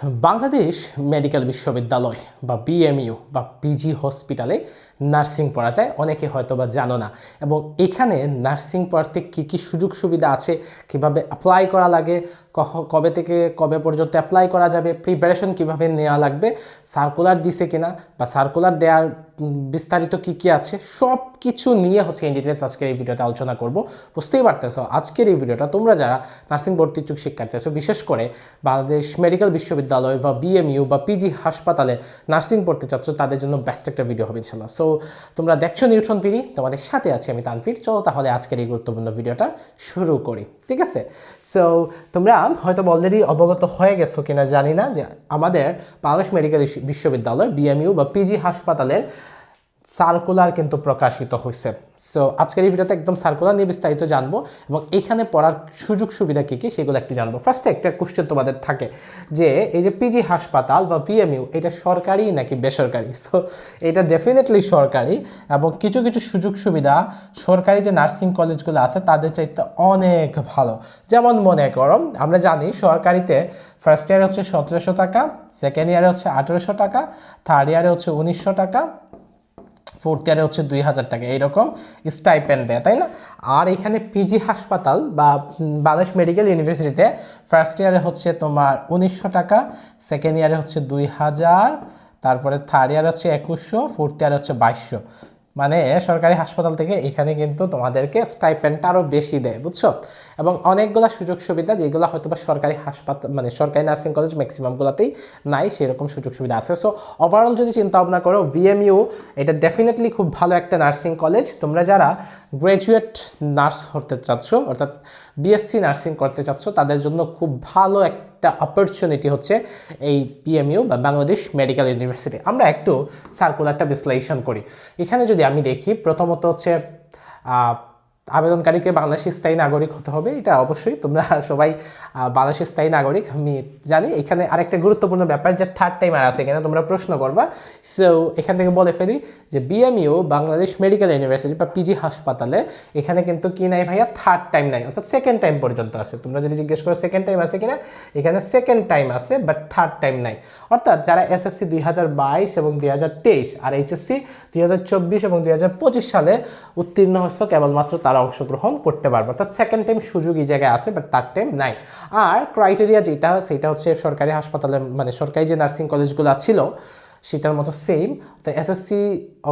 Bangladesh medical বিশ্ববিদ্যালয় বা BMU বা পিজি হসপিটালে নার্সিং পড়া যায়, অনেকে হয়তো বা জানো না। এবং এখানে নার্সিং পড়তে কী কী সুযোগ সুবিধা আছে, কিভাবে অ্যাপ্লাই করা লাগে, কবে থেকে কবে পর্যন্ত অ্যাপ্লাই করা যাবে, প্রিপারেশন কিভাবে নেওয়া লাগবে, সার্কুলার দিছে কিনা বা সার্কুলার দেওয়ার বিস্তারিত কী কী আছে, সব কিছু নিয়ে হচ্ছে ইন ডিটেলস আজকের এই ভিডিওতে আলোচনা করব। বুঝতেই পারতেছো আজকের এই ভিডিওটা তোমরা যারা নার্সিং ভর্তি ইচ্ছুক শিক্ষার্থী আছো, বিশেষ করে বাংলাদেশ মেডিকেল বিশ্ববিদ্যালয় বা বিএমইউ বা পিজি হাসপাতালে নার্সিং পড়তে চাচ্ছ, তাদের জন্য বেস্ট একটা ভিডিও হবে ইনশাআল্লাহ। সো তোমরা দেখছো নিউট্রন পিডি, তোমাদের সাথে আছি আমি তানভীর। চলো তাহলে আজকের এই গুরুত্বপূর্ণ ভিডিওটা শুরু করি, ঠিক আছে? সো তোমরা হয়তো অলরেডি অবগত হয়ে গেছো কিনা জানি না যে আমাদের বাংলাদেশ মেডিকেল বিশ্ববিদ্যালয় বিএমইউ বা পিজি হাসপাতালের সার্কুলার কিন্তু প্রকাশিত হয়েছে। সো আজকের এই ভিডিওতে একদম সার্কুলার নিয়ে বিস্তারিত জানবো এবং এখানে পড়ার সুযোগ সুবিধা কী কী সেগুলো একটু জানবো। ফার্স্টে একটা কোশ্চেন তোমাদের থাকে যে এই যে পিজি হাসপাতাল বা বিএমইউ এটা সরকারি নাকি বেসরকারি? সো এটা ডেফিনেটলি সরকারি এবং কিছু কিছু সুযোগ সুবিধা সরকারি যে নার্সিং কলেজগুলো আছে তাদের চাইতে অনেক ভালো। যেমন মনে করো, আমরা জানি সরকারিতে ফার্স্ট ইয়ারে হচ্ছে 1700 টাকা, সেকেন্ড ইয়ারে হচ্ছে 1800 টাকা, থার্ড ইয়ারে হচ্ছে 1900 টাকা, ফোর্থ ইয়ারে হচ্ছে 2000 টাকা, এইরকম স্টাইপেন্ড দেয়, তাই না? আর এখানে পিজি হাসপাতাল বা বাংলাদেশ মেডিকেল ইউনিভার্সিটিতে ফার্স্ট ইয়ারে হচ্ছে তোমার 1900 টাকা, সেকেন্ড ইয়ারে হচ্ছে 2000, তারপরে থার্ড ইয়ারে হচ্ছে 2100, ফোর্থ ইয়ারে হচ্ছে 2200। মানে সরকারি হাসপাতাল থেকে এখানে কিন্তু তোমাদেরকে স্টাইপেন্ডটা আরও বেশি দেয়, বুঝছো? এবং অনেকগুলো সুযোগ সুবিধা যেগুলো হয়তো বা সরকারি হাসপাতাল মানে সরকারি নার্সিং কলেজ ম্যাক্সিমামগুলোতেই নাই, সেরকম সুযোগ সুবিধা আছে। সো ওভারঅল যদি চিন্তা ভাবনা করো, ভিএমইউ এটা ডেফিনেটলি খুব ভালো একটা নার্সিং কলেজ। তোমরা যারা গ্র্যাজুয়েট নার্স হতে চাচ্ছ, অর্থাৎ বিএসসি নার্সিং করতে চাচ্ছ, তাদের জন্য খুব ভালো একটা অপরচুনিটি হচ্ছে এই বিএমইউ বা বাংলাদেশ মেডিকেল ইউনিভার্সিটি। আমরা একটু সার্কুলারটা বিশ্লেষণ করি। এখানে যদি আমি দেখি, প্রথমত হচ্ছে আবেদনকারীকে বাংলাদেশি স্থায়ী নাগরিক হতে হবে। এটা অবশ্যই তোমরা সবাই বাংলাদেশের স্থায়ী নাগরিক, আমি জানি। এখানে আরেকটা গুরুত্বপূর্ণ ব্যাপার যে থার্ড টাইমার আছে এখানে, তোমরা প্রশ্ন করবা। সো এখান থেকে বলে ফেলি যে বিএমইউ বাংলাদেশ মেডিকেল ইউনিভার্সিটি বা পিজি হাসপাতালে এখানে কিন্তু কি নাই ভাইয়া, থার্ড টাইম নাই, অর্থাৎ সেকেন্ড টাইম পর্যন্ত আছে। তোমরা যদি জিজ্ঞেস করো সেকেন্ড টাইম আছে কিনা, এখানে সেকেন্ড টাইম আছে বাট থার্ড টাইম নাই। অর্থাৎ যারা এসএসসি 2022 এবং 2023 আর এইচএসসি 2024 এবং 2025 সালে উত্তীর্ণ হচ্ছে, কেবলমাত্র তারা অংশগ্রহণ করতে পারবে। অর্থাৎ সেকেন্ড টাইম সুযোগ এই জায়গায় আছে বাট থার্ড টাইম নাই। আর ক্রাইটেরিয়া যেটা সেটা হচ্ছে সরকারি হাসপাতালে মানে সরকারি যে নার্সিং কলেজগুলো ছিল সেটার মতো সেম। তো এসএসসি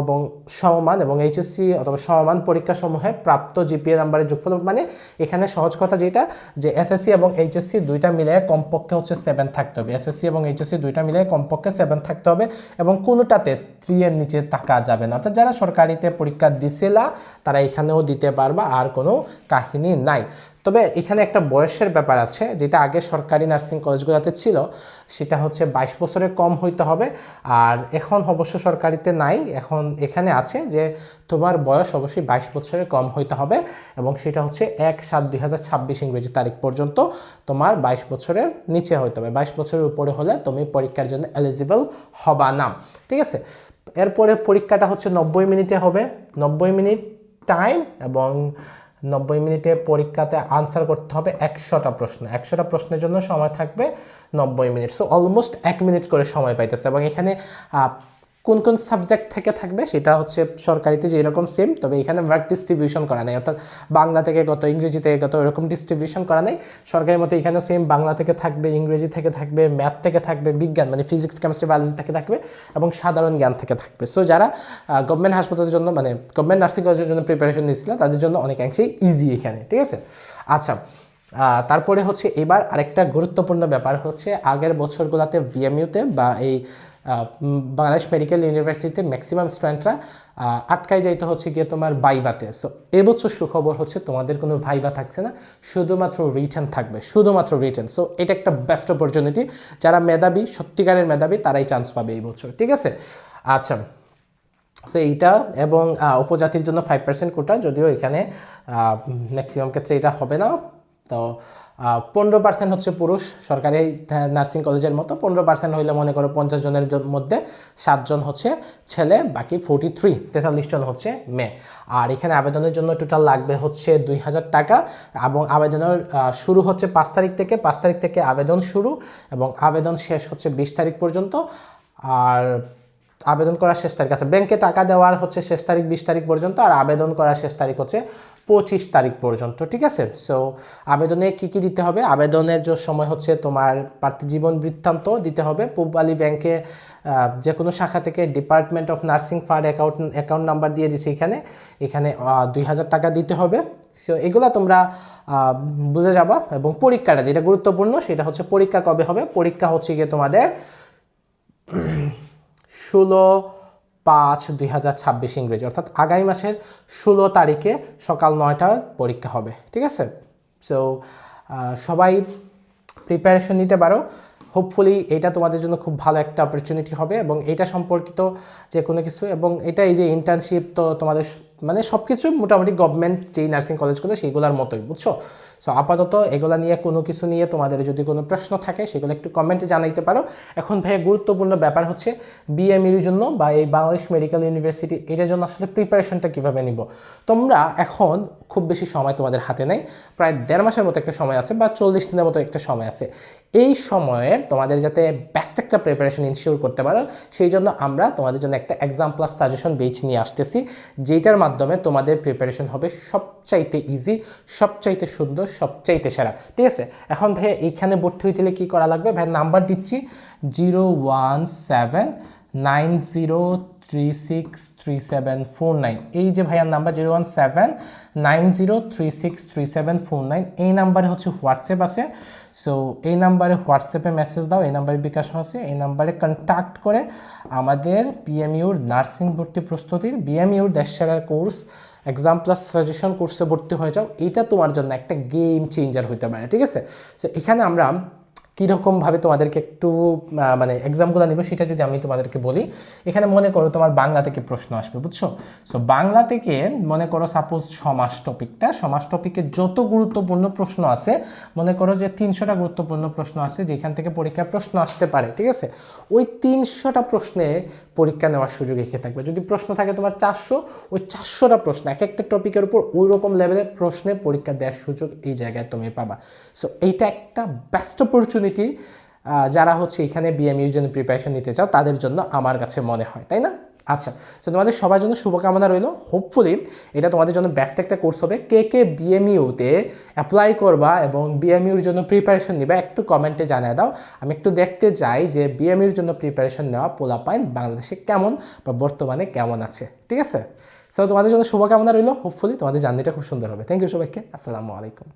এবং সমমান এবং এইচএসসি অথবা সমমান পরীক্ষাসমূহে প্রাপ্ত জিপিএ নাম্বারের যোগফল, মানে এখানে সহজ কথা যেটা যে এসএসসি এবং এইচএসসি দুইটা মিলে কমপক্ষে হচ্ছে 7 থাকতে হবে। এসএসসি এবং এইচএসসি দুইটা মিলে কমপক্ষে 7 থাকতে হবে এবং কোনোটাতে 3 এর নিচে থাকা যাবে না। অর্থাৎ যারা সরকারিতে পরীক্ষা দিছিলা তারা এখানেও দিতে পারবা, আর কোনো কাহিনী নাই। তবে এখানে একটা বয়সের ব্যাপার আছে, যেটা আগে সরকারি নার্সিং কলেজগুলোতে ছিল, সেটা হচ্ছে 22 বছরের কম হইতে হবে। আর এখন অবশ্য সরকারিতে নাই, এখন এখানে আছে যে তোমার বয়স অবশ্যই 22 বছরের কম হইতে হবে এবং সেটা হচ্ছে 1/7/2026 ইংরেজি তারিখ পর্যন্ত তোমার 22 বছরের নিচে হইতে হবে। 22 বছরের উপরে হলে তুমি পরীক্ষার জন্য এলিজিবল হবা না, ঠিক আছে? এরপরে পরীক্ষাটা হচ্ছে 90 মিনিটে হবে, 90 মিনিট টাইম এবং 90 মিনিটে পরীক্ষাতে আনসার করতে হবে 100টা প্রশ্ন। 100টা প্রশ্নের জন্য সময় থাকবে 90 মিনিট। সো অলমোস্ট 1 মিনিট করে সময় পাইতেছে। এবং এখানে কোন কোন সাবজেক্ট থেকে থাকবে সেটা হচ্ছে সরকারিতে যেরকম সেম, তবে এখানে ওয়ার্ক ডিস্ট্রিবিউশন করা নেই, অর্থাৎ বাংলা থেকে গত, ইংরেজি থেকে গত, এরকম ডিস্ট্রিবিউশন করা নেই। সরকারি মতো এখানেও সেম, বাংলা থেকে থাকবে, ইংরেজি থেকে থাকবে, ম্যাথ থেকে থাকবে, বিজ্ঞান মানে ফিজিক্স, কেমিস্ট্রি, বায়োলজি থেকে থাকবে এবং সাধারণ জ্ঞান থেকে থাকবে। সো যারা গভর্নমেন্ট হাসপাতালের জন্য মানে গভর্নমেন্ট নার্সিং কলেজের জন্য প্রিপারেশন নিচ্ছিল তাদের জন্য অনেকাংশেই ইজি এখানে, ঠিক আছে? আচ্ছা, তারপরে হচ্ছে এবার আরেকটা গুরুত্বপূর্ণ ব্যাপার হচ্ছে আগের বছরগুলোতে বিএমইউতে বা এই বাংলাদেশ মেডিকেল ইউনিভার্সিটিতে ম্যাক্সিমাম স্টুডেন্টরা আটকায় যাইতে হচ্ছে গিয়ে তোমার ভাইভাতে। সো এবছর সুখবর হচ্ছে তোমাদের কোনো ভাইভা থাকছে না, শুধুমাত্র রিটেন থাকবে, শুধুমাত্র রিটেন। সো এটা একটা বেস্ট অপরচুনিটি, যারা মেধাবী, সত্যিকারের মেধাবী, তারাই চান্স পাবে এই বছর, ঠিক আছে? আচ্ছা, সো এইটা এবং উপজাতির জন্য 5% কোটা, যদিও এখানে ম্যাক্সিমাম ক্ষেত্রে এটা হবে না। তো 15% হচ্ছে পুরুষ, সরকারি নার্সিং কলেজের মতো। 15% হইলে মনে করো 50 জনের মধ্যে 7 জন হচ্ছে ছেলে, বাকি 43 জন হচ্ছে মেয়ে। আর এখানে আবেদনের জন্য টোটাল লাগবে হচ্ছে 2000 টাকা, এবং আবেদনের শুরু হচ্ছে 5 তারিখ থেকে। 5 তারিখ থেকে আবেদন শুরু এবং আবেদন শেষ হচ্ছে 20 তারিখ পর্যন্ত। আর আবেদন করার শেষ তারিখ আছে, ব্যাংকে টাকা দেওয়ার হচ্ছে শেষ তারিখ 20 তারিখ পর্যন্ত, আর আবেদন করার শেষ তারিখ হচ্ছে 25 তারিখ পর্যন্ত, ঠিক আছে। সো আবেদনে কি কি দিতে হবে? আবেদনের যে সময় হচ্ছে তোমার প্রার্থী জীবন বৃত্তান্ত দিতে হবে। পূব আলী ব্যাংকে যে কোনো শাখা থেকে department of nursing fund account number দিয়ে দিছে এখানে। 2000 টাকা দিতে হবে। সো এগুলো তোমরা বুঝে যাবা। এবং পরীক্ষাটা যেটা গুরুত্বপূর্ণ সেটা হচ্ছে পরীক্ষা কবে হবে। পরীক্ষা হচ্ছে গিয়ে তোমাদের 16/5/2026 ইংরেজি, অর্থাৎ আগামী মাসের 16 তারিখে সকাল 9টায় পরীক্ষা হবে, ঠিক আছে। সো সবাই প্রিপারেশন নিতে পারো। হোপফুলি এটা তোমাদের জন্য খুব ভালো একটা অপরচুনিটি হবে, এবং এটা সম্পর্কিত যে কোনো কিছু, এবং এটা এই যে ইন্টার্নশিপ, তো তোমাদের মানে সব কিছু মোটামুটি গভর্নমেন্ট যেই নার্সিং কলেজগুলো সেইগুলোর মতোই, বুঝছো। সো আপাতত এগুলো নিয়ে কোনো কিছু নিয়ে তোমাদের যদি কোনো প্রশ্ন থাকে সেগুলো একটু কমেন্টে জানাইতে পারো। এখন ভাইয়া গুরুত্বপূর্ণ ব্যাপার হচ্ছে বিএমইউর জন্য বা এই বাংলাদেশ মেডিকেল ইউনিভার্সিটি, এটার জন্য আসলে প্রিপারেশনটা কীভাবে নিব। তোমরা এখন খুব বেশি সময় তোমাদের হাতে নেই, প্রায় 1.5 মাসের মতো একটা সময় আছে, বা 40 দিনের মতো একটা সময় আছে। এই সময়ের তোমাদের যাতে বেস্ট একটা প্রিপারেশন ইনশিওর করতে পারো, সেই জন্য আমরা তোমাদের জন্য একটা এক্সাম প্লাস সাজেশন বেচ নিয়ে আসতেছি, যেটার মাধ্যমে তোমাদের প্রিপারেশন হবে সবচাইতে ইজি, সবচাইতে সুন্দর, সবচাইতে সেরা, ঠিক আছে। এখন ভাই এইখানে ভর্তি হইতে হলে কী করা লাগবে? ভাই নাম্বার দিচ্ছি 01790363749। এই যে ভাইয়ার নাম্বার 01790363749, এই নাম্বারে হচ্ছে হোয়াটসঅ্যাপ আছে। সো এই নাম্বারে হোয়াটসঅ্যাপে মেসেজ দাও, এই নাম্বারে বিকাশও আছে, এই নাম্বারে কন্ট্যাক্ট করে আমাদের বিএমইউর নার্সিং ভর্তি প্রস্তুতির বিএমইউর দেশসেরা কোর্স এক্সাম প্লাস সাজেশন কোর্সে ভর্তি হয়ে যাও। এটা তোমার জন্য একটা গেম চেঞ্জার হতে পারে, ঠিক আছে। সো এখানে আমরা কীরকমভাবে তোমাদেরকে একটু মানে এক্সামগুলো নেব সেটা যদি আমি তোমাদেরকে বলি। এখানে মনে করো তোমার বাংলা থেকে প্রশ্ন আসবে, বুঝছো। সো বাংলা থেকে মনে করো সাপোজ সমাস টপিকে যত গুরুত্বপূর্ণ প্রশ্ন আছে, মনে করো যে 300টা গুরুত্বপূর্ণ প্রশ্ন আছে যেখান থেকে পরীক্ষার প্রশ্ন আসতে পারে, ঠিক আছে। ওই 300টা প্রশ্নে পরীক্ষা নেওয়ার সুযোগ এখানে থাকবে। যদি প্রশ্ন থাকে তোমার 400, ওই 400টা প্রশ্ন এক একটা টপিকের উপর ওই রকম লেভেলের প্রশ্নে পরীক্ষা দেওয়ার সুযোগ এই জায়গায় তুমি পাবা। সো এইটা একটা বেস্ট অপরচুনিটি যারা হচ্ছে এখানে বিএমইউর জন্য প্রিপারেশন নিতে চাও তাদের জন্য আমার কাছে মনে হয়, তাই না? আচ্ছা, তো তোমাদের সবার জন্য শুভকামনা রইল। হোপফুলি এটা তোমাদের জন্য বেস্ট একটা কোর্স হবে। কে কে বিএমইউতে অ্যাপ্লাই করবা এবং বিএমইউর জন্য প্রিপারেশন নিবা একটু কমেন্টে জানিয়ে দাও। আমি একটু দেখতে চাই যে বিএমইউর জন্য প্রিপারেশন নেওয়া পোলাপাইন বাংলাদেশে কেমন বা বর্তমানে কেমন আছে, ঠিক আছে। সো তোমাদের জন্য শুভকামনা রইল। হোপফুলি তোমাদের জার্নিটা খুব সুন্দর হবে। থ্যাংক ইউ সবাইকে। আসসালামু আলাইকুম।